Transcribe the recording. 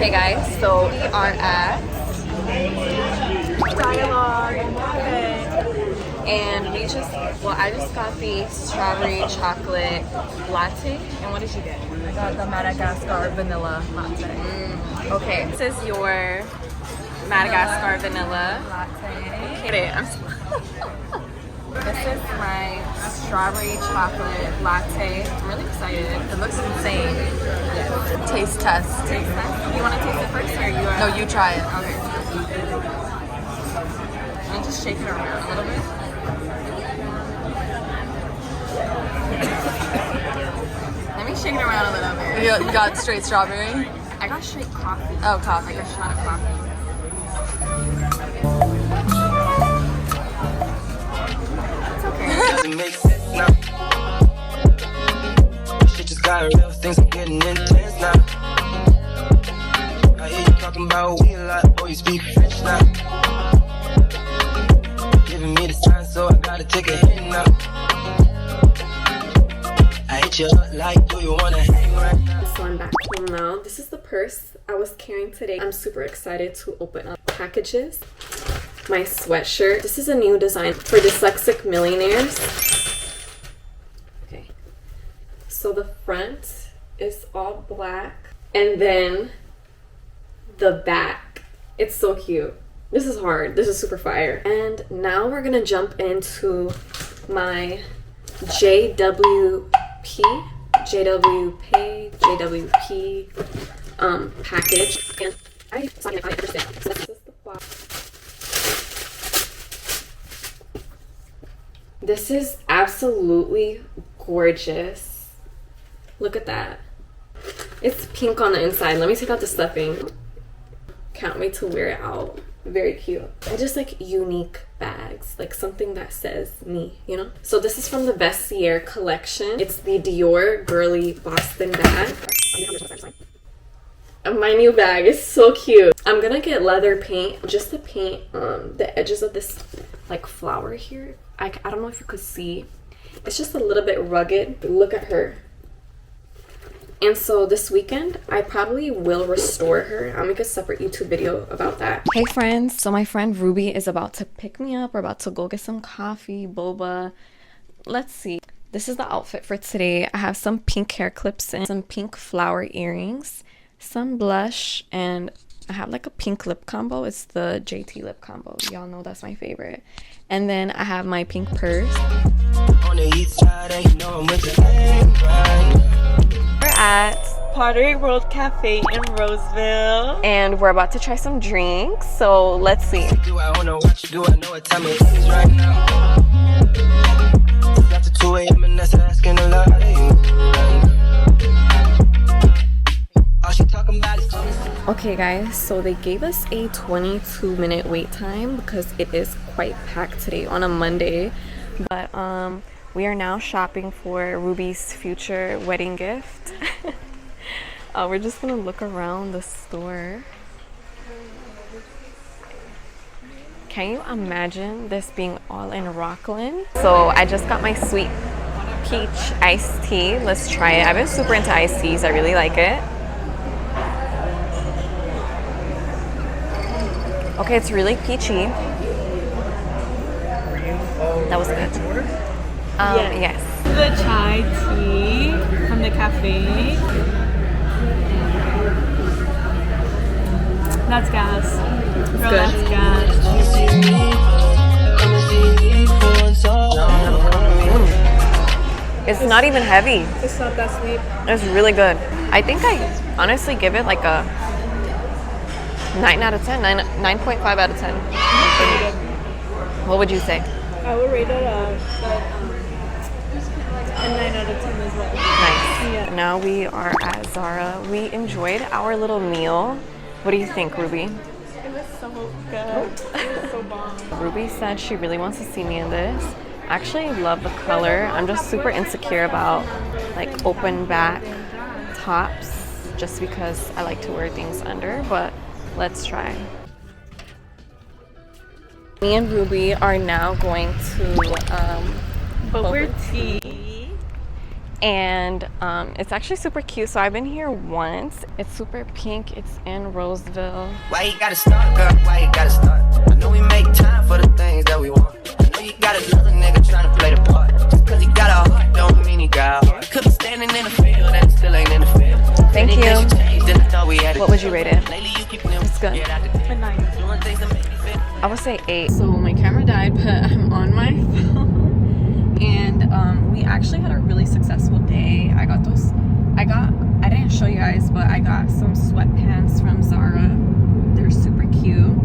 Okay guys, so we are at Dialog Cafe. and I just got the strawberry chocolate latte. And what did you get? I got the Madagascar vanilla latte. Okay, this is your Madagascar vanilla Latte. Okay, this is my strawberry chocolate latte. I'm really excited. It looks insane. Taste test. Taste test. You want to taste it first or you? No, you try it. Okay. Let me just shake it around a little bit. Let me shake it around a little bit. You got straight strawberry? I got straight coffee. Oh, coffee. Like a shot of coffee. It's okay. Doesn't make sense now. Shit just got real, things are getting intense now. I hear you talking about we a lot, oh you speak French now. Giving me the sign, so I gotta take a hit now. I hit you up like, do you wanna hang right now? So I'm back home now. This is the purse I was carrying today. I'm super excited to open up packages. My sweatshirt. This is a new design for dyslexic millionaires. Okay. So the front is all black. And then the back. It's so cute. This is hard. This is super fire. And now we're gonna jump into my JWP package. And I understand. So this is the box. This is absolutely gorgeous. Look at that. It's pink on the inside. Let me take out the stuffing. Can't wait to wear it out. Very cute. I just like unique bags, like something that says me, you know? So this is from the Vestiaire collection. It's the Dior Girly Boston bag. My new bag is so cute. I'm gonna get leather paint just to paint the edges of this like flower here. I don't know if you could see. It's just a little bit rugged. Look at her. And so this weekend, I probably will restore her. I'll make a separate YouTube video about that. Hey friends, so my friend Ruby is about to pick me up. We're about to go get some coffee, boba. Let's see. This is the outfit for today. I have some pink hair clips and some pink flower earrings, some blush, and I have like a pink lip combo. It's the JT lip combo. Y'all know that's my favorite. And then I have my pink purse. On the east side, you know I'm with the gang right. We're at Pottery World Cafe in Roseville. and we're about to try some drinks. So let's see. Do I wanna watch you do? I know what time it is right now. It's after 2 a.m. and that's asking a lot of you. All she talking about is Okay guys, so they gave us a 22-minute wait time because it is quite packed today on a Monday. But we are now shopping for Ruby's future wedding gift. We're just gonna look around the store. Can you imagine this being all in Rockland? So I just got my sweet peach iced tea. Let's try it. I've been super into iced teas. I really like it. Okay, it's really peachy. That was good. Yes. The chai tea from the cafe. That's gas. Girl, good. that's gas. It's not even heavy. It's not that sweet. It's really good. I think I honestly give it like a 9 out of 10, 9.5 out of 10. What would you say? I would rate it a 9 out of 10 as well. Nice. Yeah. Now we are at Zara. We enjoyed our little meal. What do you think, Ruby? It was so good. It was so bomb. Ruby said she really wants to see me in this. I actually love the color. I'm just super insecure about like open back tops just because I like to wear things under, but let's try. Me and Ruby are now going to Boba tea. And it's actually super cute. So I've been here once. It's super pink. It's in Roseville. Why you gotta start, girl? Why you gotta start? I know we make time for the things that we want. I know you got another nigga trying to play the part. Just cause he got a heart don't mean he got a heart. Could be standing in the field and still ain't in the field. Thank you. What What would you rate it? It's good. A 9. I would say 8. So my camera died, but I'm on my phone. And we actually had a really successful day. I didn't show you guys, but I got some sweatpants from Zara. They're super cute.